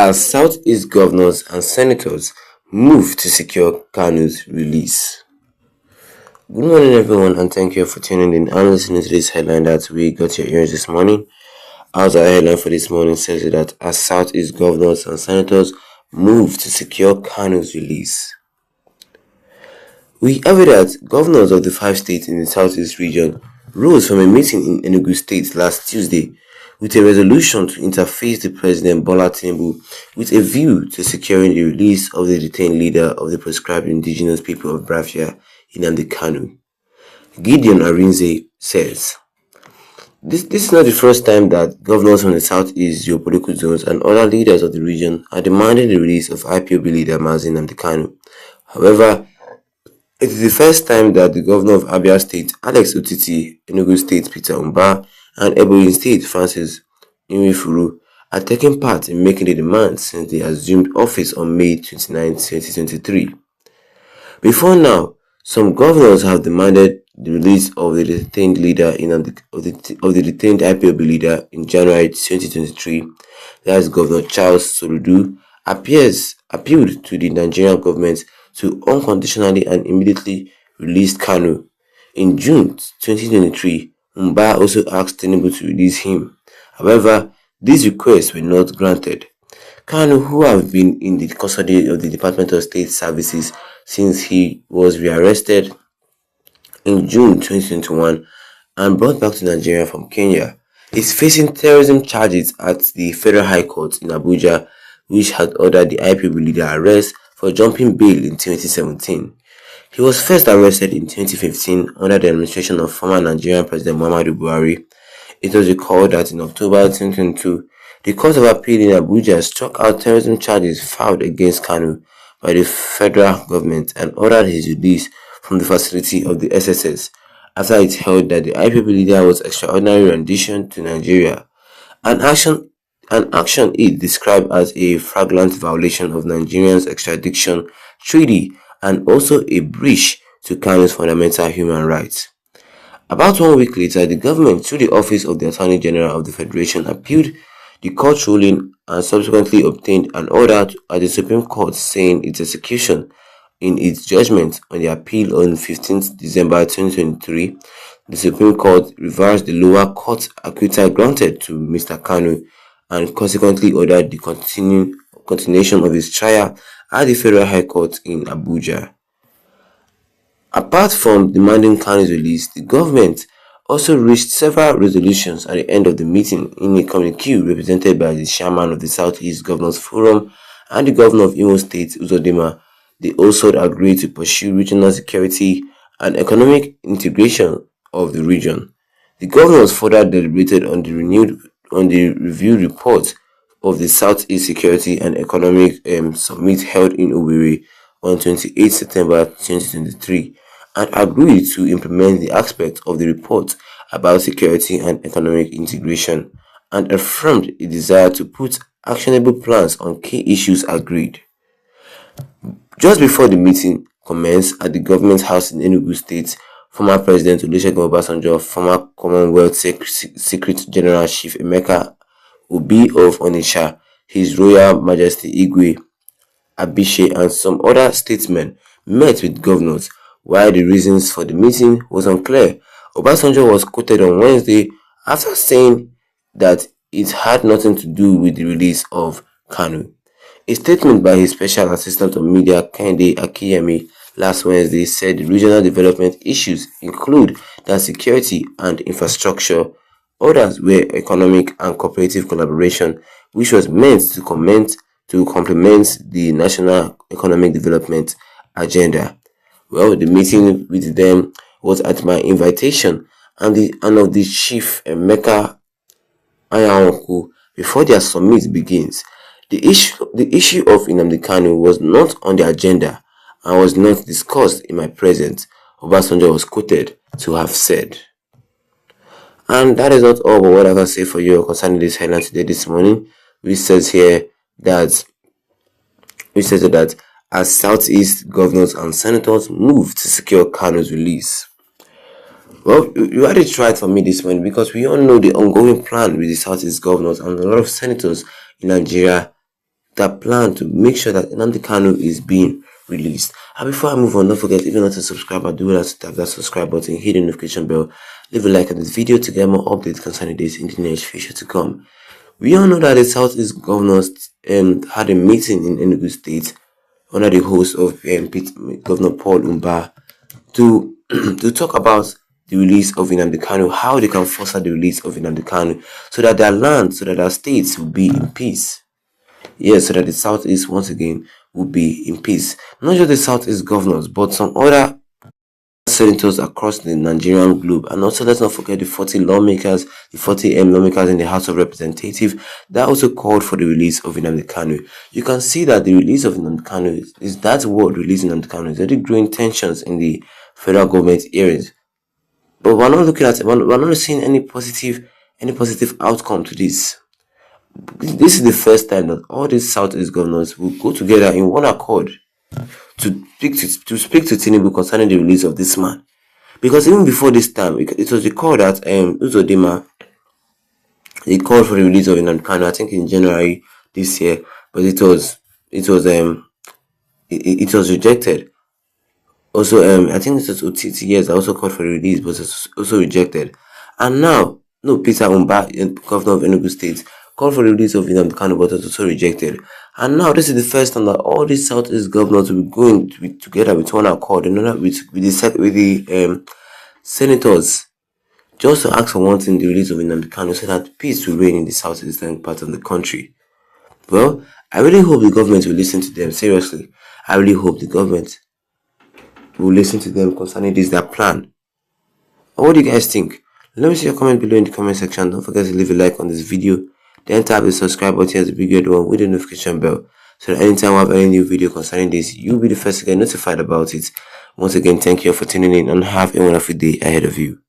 As Southeast governors and senators move to secure Kanu's release. Good morning, everyone, and thank you for tuning in and listening to this headline that we got your ears this morning. As our headline for this morning says that as Southeast governors and senators move to secure Kanu's release. We have it that governors of the 5 states in the Southeast region rose from a meeting in Enugu State last Tuesday with a resolution to interface the President Bola Tinubu with a view to securing the release of the detained leader of the proscribed indigenous people of Biafra, Nnamdi Kanu. Gideon Arinze says, This is not the first time that governors from the Southeast geopolitical zones and other leaders of the region are demanding the release of IPOB leader Mazi Nnamdi Kanu. However, it is the first time that the governor of Abia State, Alex Otiti, Enugu State, Peter Umba, and Ebonyi State, Francis Nwifuru, are taking part in making the demand since they assumed office on May 29, 2023. Before now, some governors have demanded the release of the detained leader of the detained IPOB leader in January 2023. That is Governor Charles Soludo appealed to the Nigerian government to unconditionally and immediately release Kanu. In June 2023, Umba also asked Tinubu to release him. However, these requests were not granted. Kanu, who have been in the custody of the Department of State Services since he was rearrested in June 2021 and brought back to Nigeria from Kenya, is facing terrorism charges at the Federal High Court in Abuja, which had ordered the IPOB leader arrest for jumping bail in 2017. He was first arrested in 2015 under the administration of former Nigerian President Muhammadu Buhari. It was recalled that in October 2022, the Court of Appeal in Abuja struck out terrorism charges filed against Kanu by the federal government and ordered his release from the facility of the SSS after it held that the IPOB leader was extraordinary rendition to Nigeria, an action it described as a flagrant violation of Nigeria's extradition treaty and also a breach to Kanu's fundamental human rights. About 1 week later, the government, through the Office of the Attorney General of the Federation, appealed the court ruling and subsequently obtained an order at the Supreme Court saying its execution. In its judgment on the appeal on 15th December 2023, the Supreme Court reversed the lower court acquittal granted to Mr. Kanu and consequently ordered the continuation of his trial at the Federal High Court in Abuja. Apart from demanding Kanu's release, the government also reached several resolutions at the end of the meeting in a communique represented by the chairman of the Southeast Governors Forum and the governor of Imo State, Uzodimma. They also agreed to pursue regional security and economic integration of the region. The governors further deliberated on the reviewed report of the Southeast Security and Economic Summit held in Owerri on 28 September 2023 and agreed to implement the aspects of the report about security and economic integration and affirmed a desire to put actionable plans on key issues agreed. Just before the meeting commenced at the government house in Enugu State, former President Olusegun Obasanjo, former Commonwealth Secretary General Chief Emeka Obi of Onitsha, His Royal Majesty Igwe Abishe, and some other statesmen met with governors. While the reasons for the meeting was unclear, Obasanjo was quoted on Wednesday after saying that it had nothing to do with the release of Kanu. A statement by his special assistant on media, Kehinde Akiyemi, last Wednesday said the regional development issues include that security and infrastructure. Others were economic and cooperative collaboration, which was meant to complement the national economic development agenda. Well, the meeting with them was at my invitation and of the Chief Emeka Anyaoku before their summit begins. The issue of Nnamdi Kanu was not on the agenda and was not discussed in my presence, Obasanjo was quoted to have said. And that is not all but what I can say for you concerning this headline today this morning, which says that as Southeast governors and senators move to secure Kanu's release. Well, you had it right for me this morning because we all know the ongoing plan with the Southeast governors and a lot of senators in Nigeria that plan to make sure that Nnamdi Kanu is being released. And before I move on, don't forget, if you're not a subscriber, do that to tap that subscribe button, hit the notification bell, leave a like on this video to get more updates concerning this in the near future to come. We all know that the Southeast governors had a meeting in Enugu State under the host of Governor Paul Umba to to talk about the release of Nnamdi Kanu, how they can foster the release of Nnamdi Kanu so that their land, so that their states will be in peace. Yes, so that the Southeast once again will be in peace. Not just the Southeast governors, but some other senators across the Nigerian globe. And also, let's not forget the 40 lawmakers, the 40 lawmakers in the House of Representatives that also called for the release of Nnamdi Kanu. You can see that the release of Nnamdi Kanu is that word, releasing Nnamdi Kanu, is already growing tensions in the federal government areas. But we're not looking at it, we're not seeing any positive outcome to this. This is the first time that all these Southeast governors will go together in one accord to speak to Tinubu concerning the release of this man. Because even before this time, it was recalled that Uzodinma, he called for the release of Nnamdi Kanu, I think in January this year, but it was rejected. Also, I think it was OTTS that also called for the release, but it was also rejected. And now, no, Peter Umba, governor of Enugu State, called for the release of Nnamdi Kanu, but it was also rejected. And now, this is the first time that all these Southeast governors will be going to be together with one accord, with the senators, just to ask for one thing, the release of Nnamdi Kanu, so that peace will reign in the southeastern part of the country. Well, I really hope the government will listen to them. Seriously, I really hope the government will listen to them concerning this, their plan. What do you guys think? Let me see your comment below in the comment section. Don't forget to leave a like on this video. Then tap the subscribe button as the big red one with the notification bell, so that anytime I have any new video concerning this, you'll be the first to get notified about it. Once again, thank you for tuning in and have a wonderful day ahead of you.